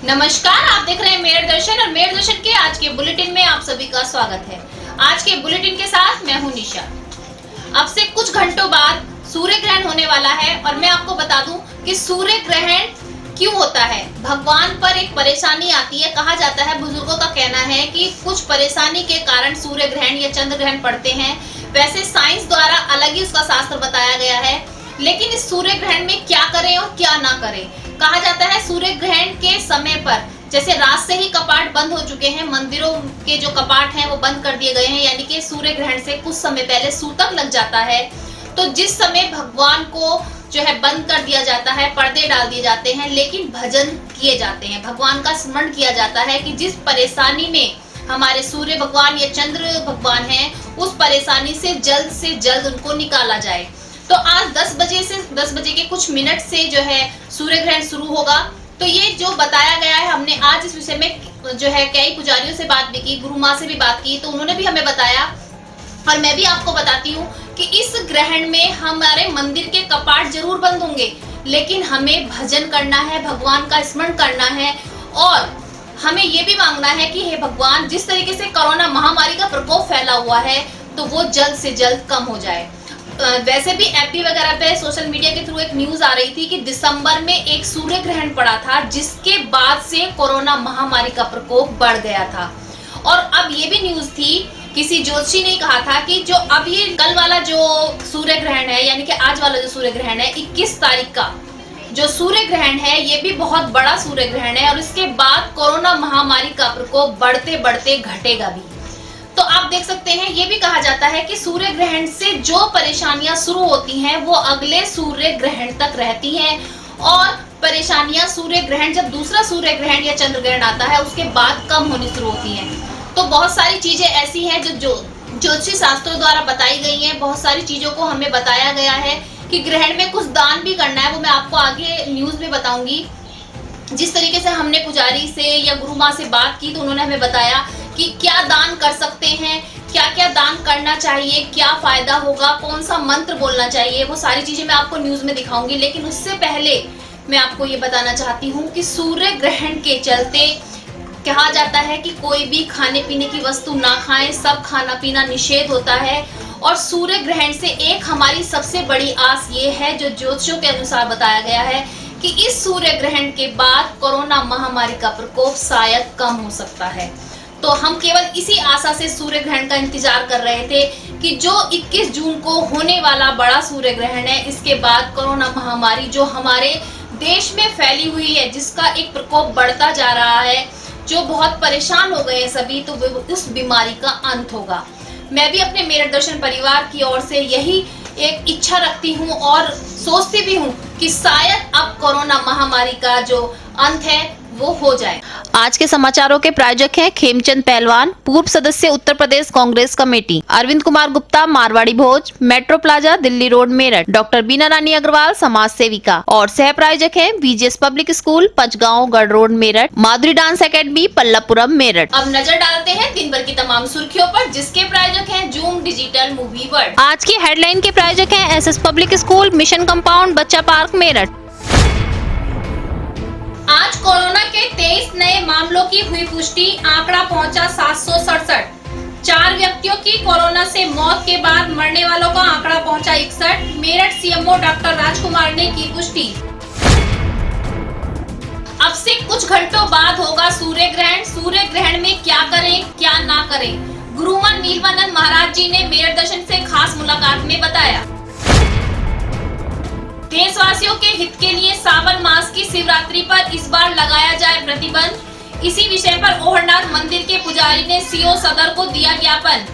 नमस्कार, आप देख रहे हैं मेरठ दर्शन और मेरठ दर्शन के आज के बुलेटिन में आप सभी का स्वागत है। आज के बुलेटिन के साथ मैं हूं निशा। अब से कुछ घंटों बाद सूर्य ग्रहण होने वाला है और मैं आपको बता दूं कि सूर्य ग्रहण क्यों होता है। भगवान पर एक परेशानी आती है। कहा जाता है, बुजुर्गों का कहना है कि कुछ परेशानी के कारण सूर्य ग्रहण या चंद्र ग्रहण पड़ते हैं। वैसे साइंस द्वारा अलग ही उसका शास्त्र बताया गया है, लेकिन इस सूर्य ग्रहण में क्या करें और क्या ना करें। कहा जाता है सूर्य ग्रहण के समय पर, जैसे रात से ही कपाट बंद हो चुके हैं, मंदिरों के जो कपाट हैं वो बंद कर दिए गए हैं, यानी कि सूर्य ग्रहण से कुछ समय पहले सूतक लग जाता है। तो जिस समय भगवान को जो है बंद कर दिया जाता है, पर्दे डाल दिए जाते हैं, लेकिन भजन किए जाते हैं, भगवान का स्मरण किया जाता है कि जिस परेशानी में हमारे सूर्य भगवान या चंद्र भगवान हैं, उस परेशानी से जल्द उनको निकाला जाए। तो आज 10 बजे के कुछ मिनट से जो है सूर्य ग्रहण शुरू होगा। तो ये जो बताया गया है, हमने आज इस विषय में जो है कई पुजारियों से बात भी की, गुरु माँ से भी बात की, तो उन्होंने भी हमें बताया और मैं भी आपको बताती हूँ कि इस ग्रहण में हमारे मंदिर के कपाट जरूर बंद होंगे, लेकिन हमें भजन करना है, भगवान का स्मरण करना है और हमें ये भी मांगना है कि हे भगवान, जिस तरीके से कोरोना महामारी का प्रकोप फैला हुआ है तो वो जल्द से जल्द कम हो जाए। वैसे भी एफबी वगैरह पे सोशल मीडिया के थ्रू एक न्यूज आ रही थी कि दिसंबर में एक सूर्य ग्रहण पड़ा था, जिसके बाद से कोरोना महामारी का प्रकोप बढ़ गया था। और अब ये भी न्यूज थी, किसी ज्योतिषी ने कहा था कि जो अब ये कल वाला जो सूर्य ग्रहण है, यानी कि आज वाला जो सूर्य ग्रहण है 21 तारीख का जो सूर्य ग्रहण है, ये भी बहुत बड़ा सूर्य ग्रहण है और इसके बाद कोरोना महामारी का प्रकोप बढ़ते बढ़ते घटेगा भी। तो आप देख सकते हैं, ये भी कहा जाता है कि सूर्य ग्रहण से जो परेशानियां शुरू होती हैं वो अगले सूर्य ग्रहण तक रहती हैं और परेशानियां सूर्य ग्रहण, जब दूसरा सूर्य ग्रहण या चंद्र ग्रहण आता है उसके बाद कम होनी शुरू होती हैं। तो बहुत सारी चीजें ऐसी हैं जो ज्योतिषी शास्त्रों द्वारा बताई गई हैं। बहुत सारी चीजों को हमें बताया गया है कि ग्रहण में कुछ दान भी करना है, वो मैं आपको आगे न्यूज में बताऊंगी। जिस तरीके से हमने पुजारी से या गुरु माँ से बात की तो उन्होंने हमें बताया कि क्या दान कर सकते हैं, क्या क्या दान करना चाहिए, क्या फायदा होगा, कौन सा मंत्र बोलना चाहिए, वो सारी चीजें मैं आपको न्यूज में दिखाऊंगी। लेकिन उससे पहले मैं आपको ये बताना चाहती हूँ कि सूर्य ग्रहण के चलते कहा जाता है कि कोई भी खाने पीने की वस्तु ना खाएं, सब खाना पीना निषेध होता है। और सूर्य ग्रहण से एक हमारी सबसे बड़ी आस ये है, जो ज्योतिषियों के अनुसार बताया गया है, कि इस सूर्य ग्रहण के बाद कोरोना महामारी का प्रकोप शायद कम हो सकता है। तो हम केवल इसी आशा से सूर्य ग्रहण का इंतजार कर रहे थे कि जो 21 जून को होने वाला बड़ा सूर्य ग्रहण है, इसके बाद कोरोना महामारी जो हमारे देश में फैली हुई है, जिसका एक प्रकोप बढ़ता जा रहा है, जो बहुत परेशान हो गए हैं सभी, तो उस बीमारी का अंत होगा। मैं भी अपने मेरठ दर्शन परिवार की ओर से यही एक इच्छा रखती हूँ और सोचती भी हूँ कि शायद अब कोरोना महामारी का जो अंत है वो हो जाए। आज के समाचारों के प्रायोजक हैं खेमचंद पहलवान, पूर्व सदस्य Uttar Pradesh Congress committee, Arvind Kumar Gupta, Marwari Bhoj, metro plaza, Delhi road, Meerut, doctor Bina Rani Agarwal, समाज सेविका, और सह प्रायोजक हैं VGS पब्लिक स्कूल, पंचगांव, गढ़ रोड, मेरठ, माधुरी डांस एकेडमी, पल्लापुरम, मेरठ। अब नजर डालते हैं दिन भर की तमाम सुर्खियों पर, जिसके प्रायोजक हैं जूम डिजिटल मूवी वर्ल्ड। आज की हेडलाइन के प्रायोजक हैं SS public school, mission compound, बच्चा पार्क, मेरठ। आज कोरोना के 23 नए मामलों की हुई पुष्टि, आंकड़ा पहुंचा 767। 4 व्यक्तियों की कोरोना से मौत के बाद मरने वालों का आंकड़ा पहुंचा 61। मेरठ CMO डॉक्टर राजकुमार ने की पुष्टि। अब से कुछ घंटों बाद होगा सूर्य ग्रहण। सूर्य ग्रहण में क्या करें, क्या ना करें, गुरुमान नीलवानंद महाराज जी ने मेरठ दर्शन से खास मुलाकात में बताया। देशवासियों के हित के लिए सावन मास की शिवरात्रि पर इस बार लगाया जाए प्रतिबंध। इसी विषय पर ओहरनाथ मंदिर के पुजारी ने CO सदर को दिया ज्ञापन।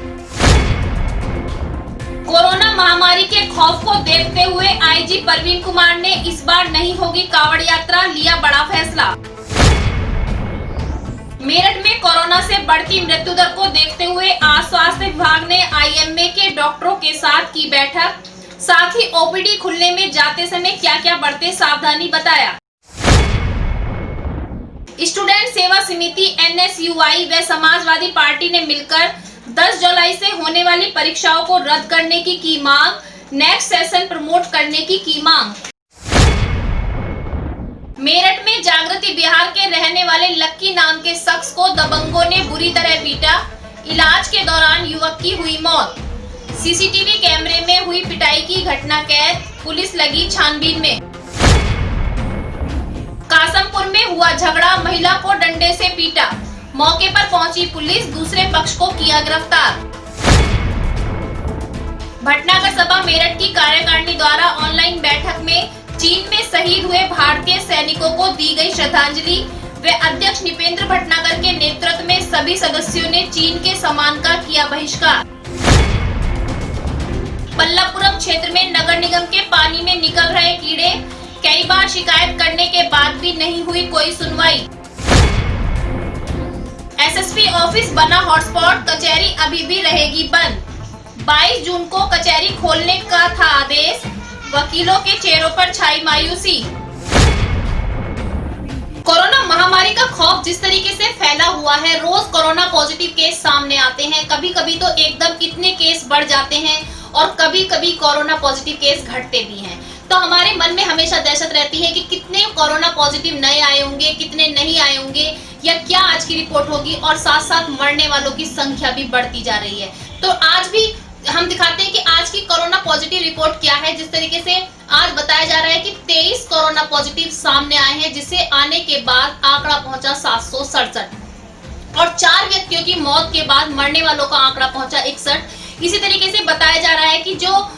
कोरोना महामारी के खौफ को देखते हुए IG परवीन कुमार ने इस बार नहीं होगी कांवड़ यात्रा, लिया बड़ा फैसला। मेरठ में कोरोना से बढ़ती मृत्यु दर को देखते हुए आज स्वास्थ्य विभाग ने IMA के डॉक्टरों के साथ की बैठक, साथ ही OPD खुलने में जाते समय क्या क्या बरते सावधानी बताया। स्टूडेंट सेवा समिति NSUI व समाजवादी पार्टी ने मिलकर 10 जुलाई से होने वाली परीक्षाओं को रद्द करने की मांग, नेक्स्ट सेशन प्रमोट करने की मांग। मेरठ में जागृति बिहार के रहने वाले लक्की नाम के शख्स को दबंगों ने बुरी तरह पीटा। इलाज के दौरान युवक की हुई मौत। सीसीटीवी कैमरे में हुई पिटाई की घटना कैद। पुलिस लगी छानबीन में। कासमपुर में हुआ झगड़ा, महिला को डंडे से पीटा। मौके पर पहुंची पुलिस, दूसरे पक्ष को किया गिरफ्तार। भटनागर सभा मेरठ की कार्यकारिणी द्वारा ऑनलाइन बैठक में चीन में शहीद हुए भारतीय सैनिकों को दी गई श्रद्धांजलि व अध्यक्ष निपेंद्र भटनागर के नेतृत्व में सभी सदस्यों ने चीन के सम्मान का किया बहिष्कार। पल्लापुरम क्षेत्र में नगर निगम के पानी में निकल रहे कीड़े, कई बार शिकायत करने के बाद भी नहीं हुई कोई सुनवाई। एसएसपी ऑफिस बना हॉटस्पॉट, कचहरी अभी भी रहेगी बंद। 22 जून को कचहरी खोलने का था आदेश, वकीलों के चेहरों पर छाई मायूसी। कोरोना महामारी का खौफ जिस तरीके से फैला हुआ है, रोज कोरोना पॉजिटिव केस सामने आते हैं। कभी कभी तो एकदम इतने केस बढ़ जाते हैं और कभी कभी कोरोना पॉजिटिव केस घटते भी हैं। तो हमारे मन में हमेशा दहशत रहती है कि कितने कोरोना पॉजिटिव नए आए होंगे, कितने नहीं आए होंगे, या क्या आज की रिपोर्ट होगी, और साथ साथ मरने वालों की संख्या भी बढ़ती जा रही है। तो आज भी हम दिखाते हैं कि आज की कोरोना पॉजिटिव रिपोर्ट क्या है। जिस तरीके से आज बताया जा रहा है कि 23 कोरोना पॉजिटिव सामने आए हैं, जिसे आने के बाद आंकड़ा पहुंचा 767 और 4 व्यक्तियों की मौत के बाद मरने वालों का आंकड़ा पहुंचा 61। इसी तरीके से बताया जा रहा है कि जो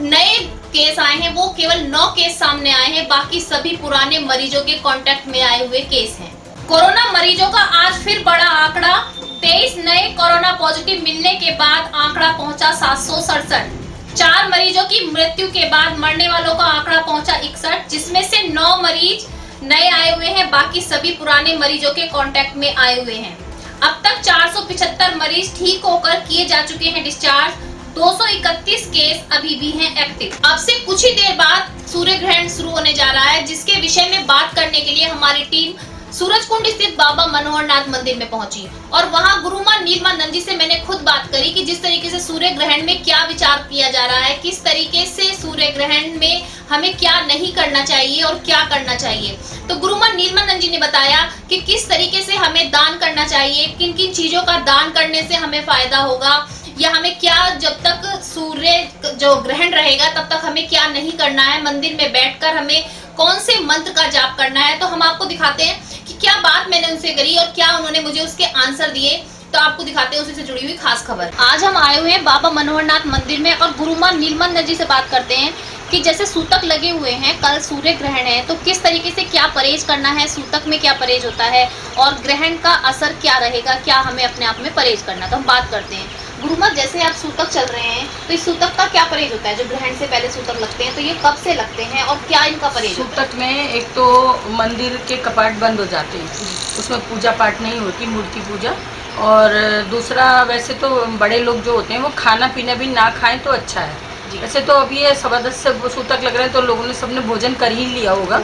नए केस आए हैं वो केवल 9 केस सामने आए हैं, बाकी सभी पुराने मरीजों के कांटेक्ट में आए हुए केस हैं। कोरोना मरीजों का आज फिर बड़ा आंकड़ा, 23 नए कोरोना पॉजिटिव मिलने के बाद आंकड़ा पहुंचा 767। 4 मरीजों की मृत्यु के बाद मरने वालों का आंकड़ा पहुंचा 61, जिसमें से 9 मरीज नए आए हुए हैं, बाकी सभी पुराने मरीजों के कांटेक्ट में आए हुए हैं। अब तक 475 मरीज ठीक होकर किए जा चुके हैं डिस्चार्ज। 231 केस अभी भी हैं एक्टिव। अब से कुछ ही देर बाद सूर्य ग्रहण शुरू होने जा रहा है, जिसके विषय में बात करने के लिए हमारी टीम सूरजकुंड स्थित बाबा मनोहर नाथ मंदिर में पहुंची और वहां गुरुमा नीलमानंद जी से मैंने खुद बात करी कि जिस तरीके से सूर्य ग्रहण में क्या विचार किया जा रहा है, किस तरीके से सूर्य ग्रहण में हमें क्या नहीं करना चाहिए और क्या करना चाहिए। तो गुरुमा नीलमानंद जी ने बताया कि किस तरीके से हमें दान करना चाहिए, किन किन चीजों का दान करने से हमें फायदा होगा, या हमें क्या, जब तक सूर्य जो ग्रहण रहेगा तब तक हमें क्या नहीं करना है, मंदिर में बैठकर हमें कौन से मंत्र का जाप करना है। तो हम आपको दिखाते हैं कि क्या बात मैंने उनसे करी और क्या उन्होंने मुझे उसके आंसर दिए। तो आपको दिखाते हैं उसी से जुड़ी हुई खास खबर। आज हम आए हुए हैं बाबा मनोहर नाथ मंदिर में और गुरुमा नीलमानंद जी से बात करते हैं कि जैसे सूतक लगे हुए हैं, कल सूर्य ग्रहण है, तो किस तरीके से क्या परहेज करना है, सूतक में क्या परहेज होता है और ग्रहण का असर क्या रहेगा, क्या हमें अपने आप में परहेज करना। तो हम बात करते हैं गुरुमा, जैसे आप सूतक चल रहे हैं तो इस सूतक का क्या परहेज होता है? जो ग्रहण से पहले सूतक लगते हैं तो ये कब से लगते हैं और क्या इनका परहेज होता है? सूतक में एक तो मंदिर के कपाट बंद हो जाते हैं, उसमें पूजा पाठ नहीं होती, मूर्ति पूजा। और दूसरा, वैसे तो बड़े लोग जो होते हैं वो खाना पीना भी ना खाएं तो अच्छा है। वैसे तो अभी ये 10:15 से सूतक लग रहे हैं तो लोगों ने सबने भोजन कर ही लिया होगा,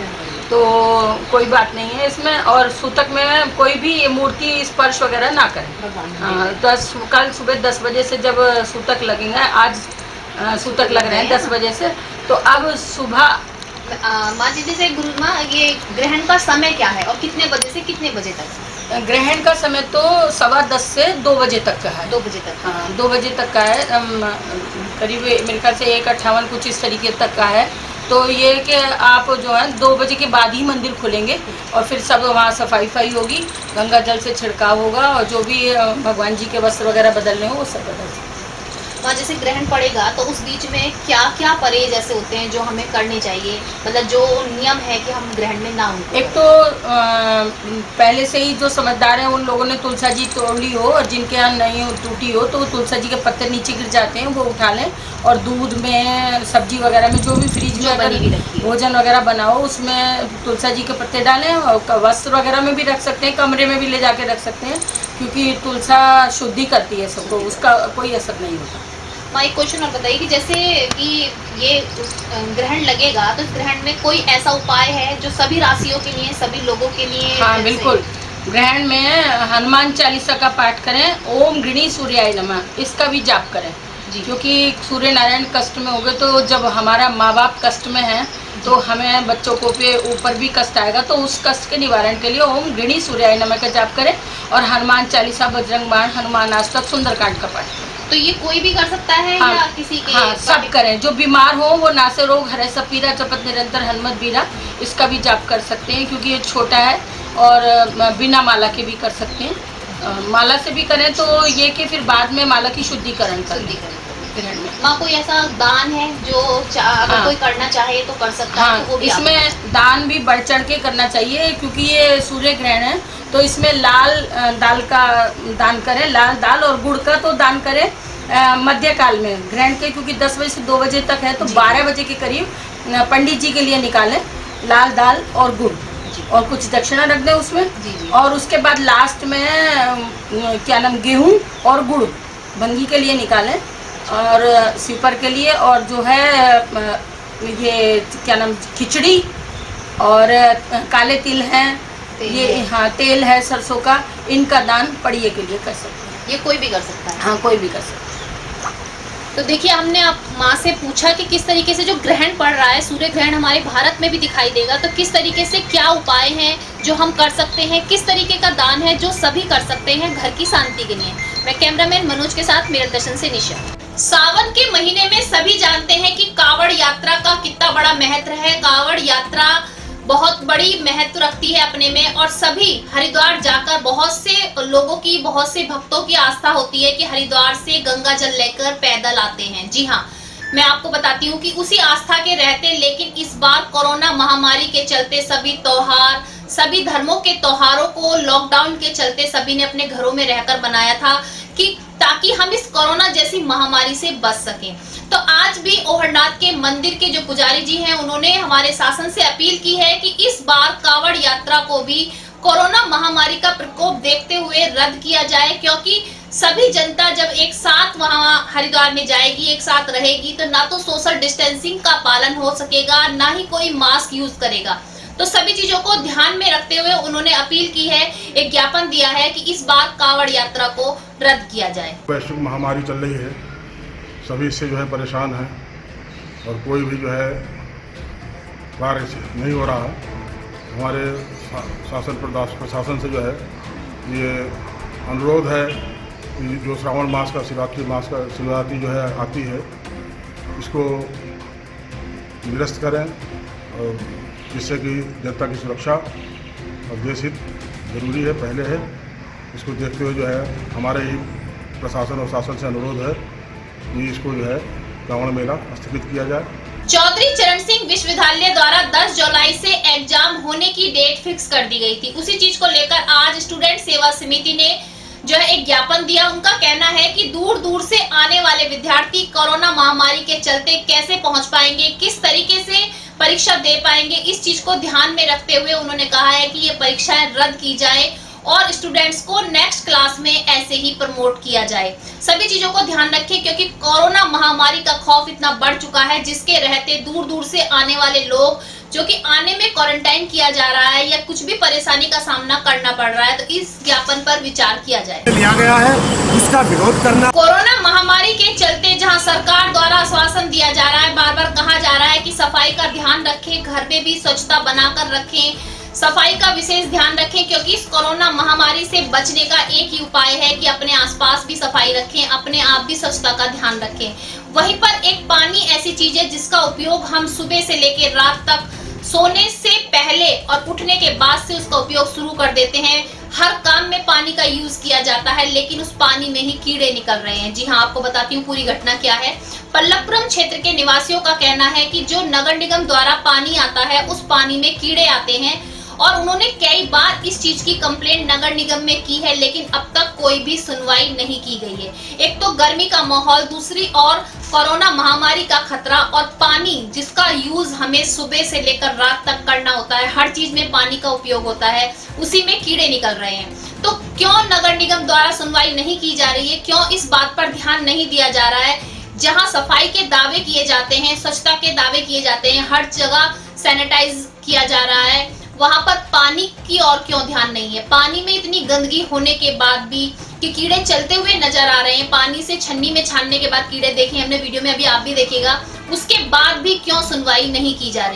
तो कोई बात नहीं है इसमें। और सूतक में कोई भी मूर्ति स्पर्श वगैरह ना करें। तो कल सुबह 10 बजे से जब सूतक लगेंगे, आज सूतक लग रहे हैं 10 बजे से, तो अब सुबह माँ जी जैसे गुरुमा, ये ग्रहण का समय क्या है और कितने बजे से कितने बजे तक? ग्रहण का समय तो 10:15 से 2 बजे तक का है। 2 बजे तक? हाँ, 2 बजे तक का है। करीब मेरे ख्याल से 1:58 कुछ इस तरीके तक का है। तो ये कि आप जो है 2 बजे के बाद ही मंदिर खुलेंगे और फिर सब वहाँ सफाई होगी, गंगा जल से छिड़काव होगा और जो भी भगवान जी के वस्त्र वगैरह बदलने हो वो सब बदल सकते। वहाँ जैसे ग्रहण पड़ेगा तो उस बीच में क्या क्या परहेज ऐसे होते हैं जो हमें करने चाहिए, मतलब जो नियम है कि हम ग्रहण में ना हो? एक तो पहले से ही जो समझदार हैं उन लोगों ने तुलसा जी तोड़ी हो, और जिनके यहाँ नहीं टूटी हो तो तुलसा जी के पत्ते नीचे गिर जाते हैं, वो उठा लें। और दूध में, सब्जी वगैरह में, जो भी फ्रिज में अगर भोजन वगैरह बनाओ उसमें तुलसा जी के पत्ते डालें। और वस्त्र वगैरह में भी रख सकते हैं, कमरे में भी ले जाके रख सकते हैं, क्योंकि तुलसा शुद्धि करती है सबको, उसका कोई असर नहीं होता। माँ एक क्वेश्चन और बताइए कि जैसे कि ये ग्रहण लगेगा तो इस ग्रहण में कोई ऐसा उपाय है जो सभी राशियों के लिए, सभी लोगों के लिए? हाँ बिल्कुल, ग्रहण में हनुमान चालीसा का पाठ करें, ओम गृणी सूर्याय नमः, इसका भी जाप करें। जी। क्योंकि सूर्य नारायण कष्ट में हो गए तो जब हमारा माँ बाप कष्ट में है तो हमें बच्चों को पे ऊपर भी कष्ट आएगा, तो उस कष्ट के निवारण के लिए ओम गृणी सूर्याय नमः का जाप करें और हनुमान चालीसा, बजरंग बाण, हनुमान अष्टक, सुंदरकांड का पाठ करें। तो ये कोई भी कर सकता है हाँ, या किसी के हाँ, सब करें। जो बीमार हो वो नासे रोग हरे सब पीरा जपत निरंतर हनुमत बीरा, इसका भी जाप कर सकते हैं क्योंकि ये छोटा है और बिना माला के भी कर सकते हैं। माला से भी करें तो ये कि फिर बाद में माला की शुद्धिकरण करें ग्रहण में। माँ कोई ऐसा दान है जो अगर हाँ। कोई करना चाहे तो कर सकता है, तो वो हाँ, भी आप इसमें दान भी बढ़ चढ़ के करना चाहिए क्योंकि ये सूर्य ग्रहण है, तो इसमें लाल दाल का दान करें, लाल दाल और गुड़ का तो दान करें मध्य काल में ग्रहण के, क्योंकि 10 बजे से 2 बजे तक है, तो 12 बजे के करीब पंडित जी के लिए निकालें लाल दाल और गुड़ और कुछ दक्षिणा रख दें उसमें। जी। और उसके बाद लास्ट में क्या नाम गेहूं और गुड़ बंगी के लिए निकालें और स्वीपर के लिए, और जो है ये क्या नाम खिचड़ी और काले तिल हैं, ये हाँ तेल है सरसों का, इनका दान पड़िए के लिए कर सकते हैं। ये कोई भी कर सकता है। हाँ, कोई भी कर सकता है। तो देखिए, हमने आप माँ से पूछा कि किस तरीके से जो ग्रहण पड़ रहा है, सूर्य ग्रहण हमारे भारत में भी दिखाई देगा, तो किस तरीके से क्या उपाय हैं जो हम कर सकते हैं, किस तरीके का दान है जो सभी कर सकते हैं घर की शांति के लिए। मैं कैमरामैन मनोज के साथ मेरठ दर्शन से निशा। सावन के महीने में सभी जानते हैं कि कावड़ यात्रा का कितना बड़ा महत्व है। कावड़ यात्रा बहुत बड़ी महत्व रखती है अपने में, और सभी हरिद्वार जाकर बहुत से लोगों की, बहुत से भक्तों की आस्था होती है कि हरिद्वार से गंगा जल लेकर पैदल आते हैं। जी हाँ, मैं आपको बताती हूँ कि उसी आस्था के रहते, लेकिन इस बार कोरोना महामारी के चलते सभी त्योहार, सभी धर्मों के त्योहारों को लॉकडाउन के चलते सभी ने अपने घरों में रहकर बनाया था कि ताकि हम इस कोरोना जैसी महामारी से बच सकें। तो आज भी ओहरनाथ के मंदिर के जो पुजारी जी हैं, उन्होंने हमारे शासन से अपील की है कि इस बार कावड़ यात्रा को भी कोरोना महामारी का प्रकोप देखते हुए रद्द किया जाए, क्योंकि सभी जनता जब एक साथ वहां हरिद्वार में जाएगी, एक साथ रहेगी, तो ना तो सोशल डिस्टेंसिंग का पालन हो सकेगा, ना ही कोई मास्क यूज करेगा। तो सभी चीजों को ध्यान में रखते हुए उन्होंने अपील की है, एक ज्ञापन दिया है कि इस बार कावड़ यात्रा को रद्द किया जाए। वैश्विक महामारी चल रही है, सभी इससे जो है परेशान हैं और कोई भी जो है कार्य नहीं हो रहा है। हमारे शासन प्रशासन से जो है ये अनुरोध है कि जो श्रावण मास का शिवरात्रि जो है आती है, इसको निरस्त करें और जिससे कि जनता की सुरक्षा और देश हित जरूरी है, पहले है। इसको देखते हुए जो है हमारे ही प्रशासन और शासन से अनुरोध है कि इसको जो है कांवड़ मेला स्थगित किया जाए। चौधरी चरण सिंह विश्वविद्यालय द्वारा 10 जुलाई से एग्जाम होने की डेट फिक्स कर दी गई थी। उसी चीज को लेकर आज स्टूडेंट सेवा समिति ने जो है एक ज्ञापन दिया। उनका कहना है कि दूर दूर से आने वाले विद्यार्थी कोरोना महामारी के चलते कैसे पहुंच पाएंगे, किस तरीके से परीक्षा दे पाएंगे, इस चीज को ध्यान में रखते हुए उन्होंने कहा है कि ये परीक्षाएं रद्द की जाए और स्टूडेंट्स को नेक्स्ट क्लास में ऐसे ही प्रमोट किया जाए। सभी चीजों को ध्यान रखें क्योंकि कोरोना महामारी का खौफ इतना बढ़ चुका है, जिसके रहते दूर दूर से आने वाले लोग जो कि आने में क्वारंटाइन किया जा रहा है या कुछ भी परेशानी का सामना करना पड़ रहा है, तो इस ज्ञापन पर विचार किया जाए। लिया गया है, इसका विरोध करना। कोरोना महामारी के चलते जहां सरकार द्वारा आश्वासन दिया जा रहा है, बार बार कहा जा रहा है कि सफाई का ध्यान रखें, घर में भी स्वच्छता बनाकर रखें, सफाई का विशेष ध्यान रखें, क्योंकि इस कोरोना महामारी से बचने का एक ही उपाय है कि अपने आसपास भी सफाई रखें, अपने आप भी स्वच्छता का ध्यान रखें। वहीं पर एक पानी ऐसी चीज है जिसका उपयोग हम सुबह से लेकर रात तक सोने से पहले और उठने के बाद से उसका उपयोग शुरू कर देते हैं। हर काम में पानी का यूज किया जाता है, लेकिन उस पानी में ही कीड़े निकल रहे हैं। जी हाँ, आपको बताती हूँ पूरी घटना क्या है। पल्लवपुरम क्षेत्र के निवासियों का कहना है कि जो नगर निगम द्वारा पानी आता है, उस पानी में कीड़े आते हैं और उन्होंने कई बार इस चीज की कंप्लेंट नगर निगम में की है, लेकिन अब तक कोई भी सुनवाई नहीं की गई है। एक तो गर्मी का माहौल, दूसरी और कोरोना महामारी का खतरा, और पानी जिसका यूज हमें सुबह से लेकर रात तक करना होता है, हर चीज में पानी का उपयोग होता है, उसी में कीड़े निकल रहे हैं। तो क्यों नगर निगम द्वारा सुनवाई नहीं की जा रही है, क्यों इस बात पर ध्यान नहीं दिया जा रहा है? जहां सफाई के दावे किए जाते हैं, स्वच्छता के दावे किए जाते हैं, हर जगह सैनिटाइज किया जा रहा है, वहां पर पानी की और क्यों ध्यान नहीं है? पानी में इतनी गंदगी होने के बाद भी कि कीड़े चलते हुए नजर आ रहे हैं, पानी से छन्नी में छानने के बाद कीड़े देखे हमने वीडियो में, अभी आप भी देखिएगा, उसके बाद भी क्यों सुनवाई नहीं की जा रही।